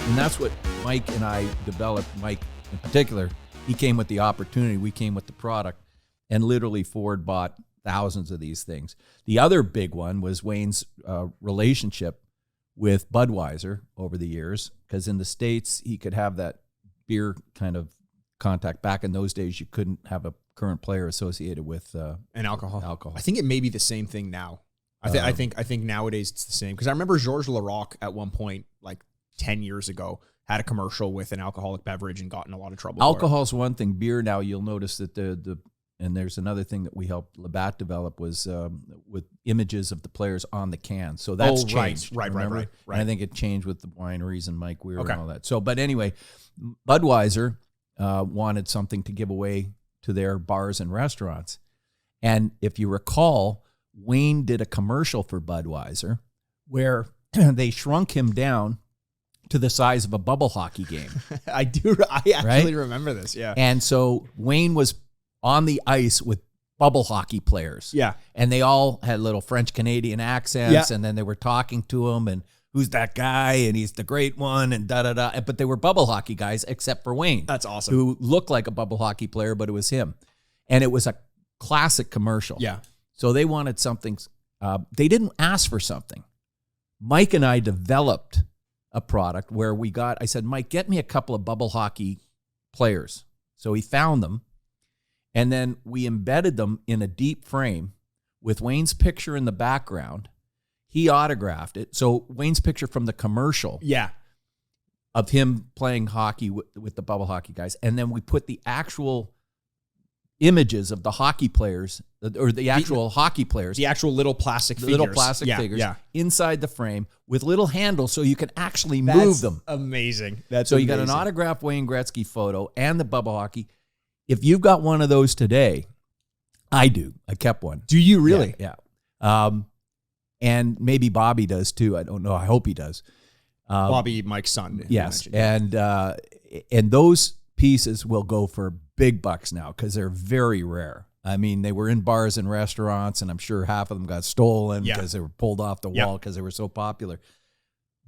And that's what Mike and I developed. Mike in particular, he came with the opportunity. We came with the product. And literally Ford bought thousands of these things. The other big one was Wayne's relationship with Budweiser over the years, because in the States, he could have that beer kind of contact. Back in those days, you couldn't have a current player associated with and alcohol. Alcohol. I think it may be the same thing now. I think nowadays it's the same, because I remember Georges Laraque at one point, like 10 years ago, had a commercial with an alcoholic beverage and got in a lot of trouble. Alcohol's one thing. Beer now, you'll notice that and there's another thing that we helped Labatt develop was with images of the players on the can. So that's changed. Right. And I think it changed with the wineries and Mike Weir and all that. So, but anyway, Budweiser wanted something to give away to their bars and restaurants. And if you recall, Wayne did a commercial for Budweiser where they shrunk him down to the size of a bubble hockey game. I actually remember this, yeah. And so Wayne was on the ice with bubble hockey players. Yeah. And they all had little French-Canadian accents, and then they were talking to him, and who's that guy, and he's the great one, and da-da-da. But they were bubble hockey guys, except for Wayne. That's awesome. Who looked like a bubble hockey player, but it was him. And it was a classic commercial. Yeah. So they wanted something. They didn't ask for something. Mike and I developed a product where I said, Mike, get me a couple of bubble hockey players. So he found them. And then we embedded them in a deep frame with Wayne's picture in the background. He autographed it. So Wayne's picture from the commercial. Yeah. Of him playing hockey with the bubble hockey guys. And then we put the actual images of the hockey players, or the actual hockey players. The actual little plastic figures. Little plastic figures inside the frame with little handles so you can actually move them. Amazing. So you got an autographed Wayne Gretzky photo and the bubble hockey. If you've got one of those today, I do. I kept one. Do you really? Yeah. And maybe Bobby does too. I don't know. I hope he does. Bobby, Mike's son. Yes. And those pieces will go for big bucks now because they're very rare. I mean, they were in bars and restaurants, and I'm sure half of them got stolen because they were pulled off the wall because they were so popular.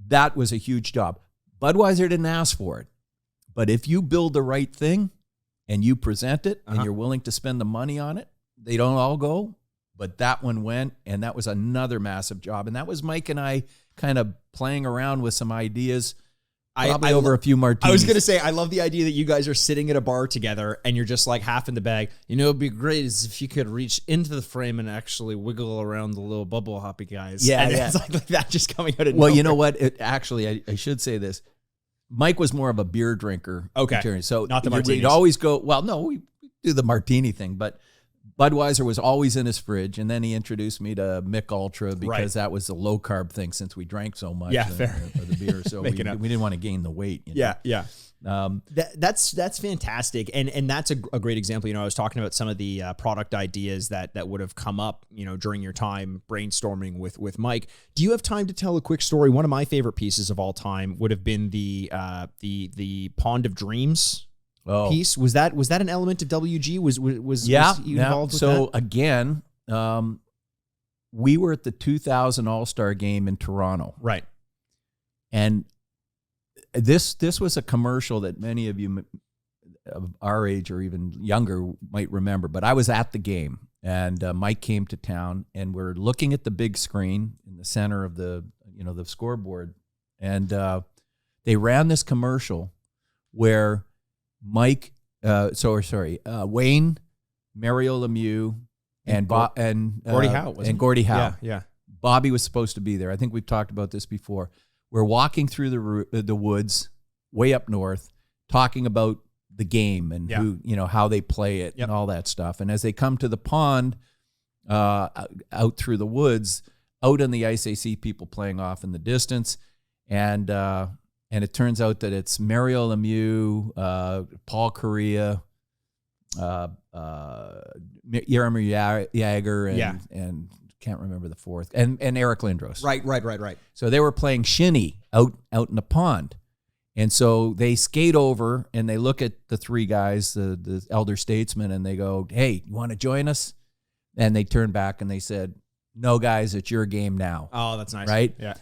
That was a huge job. Budweiser didn't ask for it. But if you build the right thing and you present it and you're willing to spend the money on it, they don't all go. But that one went, and that was another massive job. And that was Mike and I kind of playing around with some ideas. Probably over a few martinis. I was going to say, I love the idea that you guys are sitting at a bar together and you're just like half in the bag. You know, it'd be great is if you could reach into the frame and actually wiggle around the little bubble hoppy guys. Yeah, it's like that just coming out of nowhere. Well, you know what? I should say this. Mike was more of a beer drinker. Okay. So not the martinis. We'd always go, well, no, we do the martini thing, but Budweiser was always in his fridge, and then he introduced me to Mick Ultra because that was the low carb thing since we drank so much. Yeah, fair. For the beer, so we didn't want to gain the weight. You know? Yeah. That's fantastic, and that's a great example. You know, I was talking about some of the product ideas that would have come up, you know, during your time brainstorming with Mike. Do you have time to tell a quick story? One of my favorite pieces of all time would have been the Pond of Dreams. Piece was that an element of WG? Was you involved with so that? Again, we were at the 2000 All-Star game in Toronto, right? And this was a commercial that many of you of our age or even younger might remember. But I was at the game, and Mike came to town, and we're looking at the big screen in the center of the scoreboard, and they ran this commercial where Wayne, Mario Lemieux, and Gordie Howe. Gordie Howe. Yeah. Bobby was supposed to be there. I think we've talked about this before. We're walking through the woods way up north, talking about the game and how they play it and all that stuff. And as they come to the pond, out through the woods, out on the ice, they see people playing off in the distance, and it turns out that it's Mario Lemieux, Paul Kariya, Jaromir Jagr, and can't remember the fourth, and Eric Lindros. Right. So they were playing shinny out in the pond. And so they skate over and they look at the three guys, the elder statesmen, and they go, "Hey, you want to join us?" And they turned back and they said, "No, guys, it's your game now." Oh, that's nice. Right? Yeah.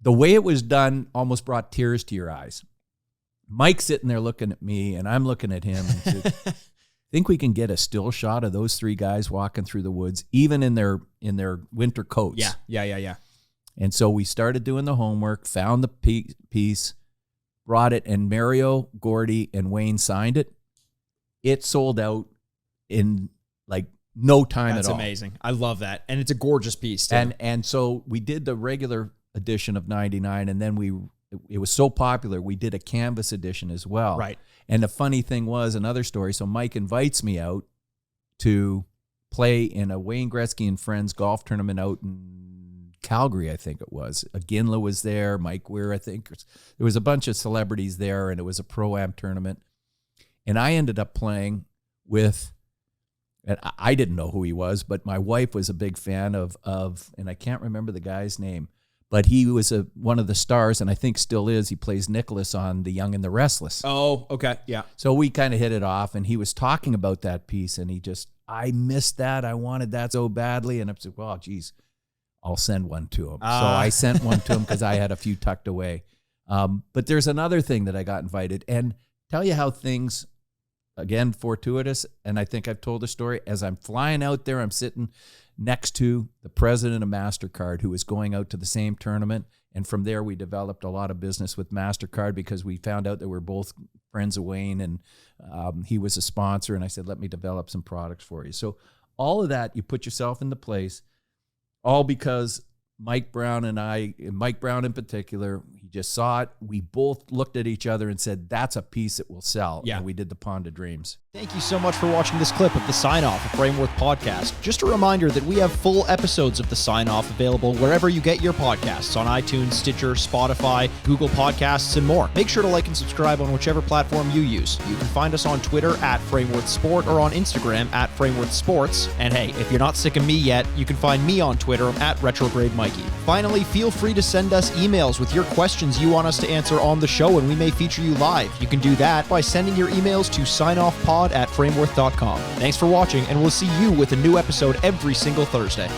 the way it was done almost brought tears to your eyes. Mike's sitting there looking at me, and I'm looking at him. And said, think we can get a still shot of those three guys walking through the woods, even in their winter coats? Yeah. And so we started doing the homework, found the piece, brought it, and Mario, Gordy, and Wayne signed it. It sold out in like no time at all. That's amazing. I love that. And it's a gorgeous piece too. And so we did the regular edition of 99, and then it was so popular, we did a canvas edition as well. Right. And the funny thing was, another story, so Mike invites me out to play in a Wayne Gretzky and Friends golf tournament out in Calgary, I think it was. Ginla was there, Mike Weir, I think. There was a bunch of celebrities there, and it was a Pro-Am tournament. And I ended up playing with, and I didn't know who he was, but my wife was a big fan of, and I can't remember the guy's name, but he was one of the stars, and I think still is. He plays Nicholas on The Young and the Restless. Oh, okay, yeah. So we kind of hit it off, and he was talking about that piece, and I missed that. I wanted that so badly, and I said, well, geez, I'll send one to him. So I sent one to him because I had a few tucked away. But there's another thing that I got invited, and tell you how things, again, fortuitous, and I think I've told the story. As I'm flying out there, I'm sitting next to the president of MasterCard, who was going out to the same tournament. And from there, we developed a lot of business with MasterCard because we found out that we're both friends of Wayne, and he was a sponsor. And I said, let me develop some products for you. So all of that, you put yourself into place, all because Mike Brown and Mike Brown in particular, he just saw it. We both looked at each other and said, that's a piece that will sell. Yeah. And we did the Pond of Dreams. Thank you so much for watching this clip of the Sign Off, a Frameworth podcast. Just a reminder that we have full episodes of the Sign Off available wherever you get your podcasts, on iTunes, Stitcher, Spotify, Google Podcasts, and more. Make sure to like and subscribe on whichever platform you use. You can find us on Twitter at Frameworth Sport or on Instagram at Frameworth Sports. And hey, if you're not sick of me yet, you can find me on Twitter at Retrograde Mikey. Finally, feel free to send us emails with your questions you want us to answer on the show, and we may feature you live. You can do that by sending your emails to signoffpod@frameworth.com. Thanks for watching, and we'll see you with a new episode every single Thursday.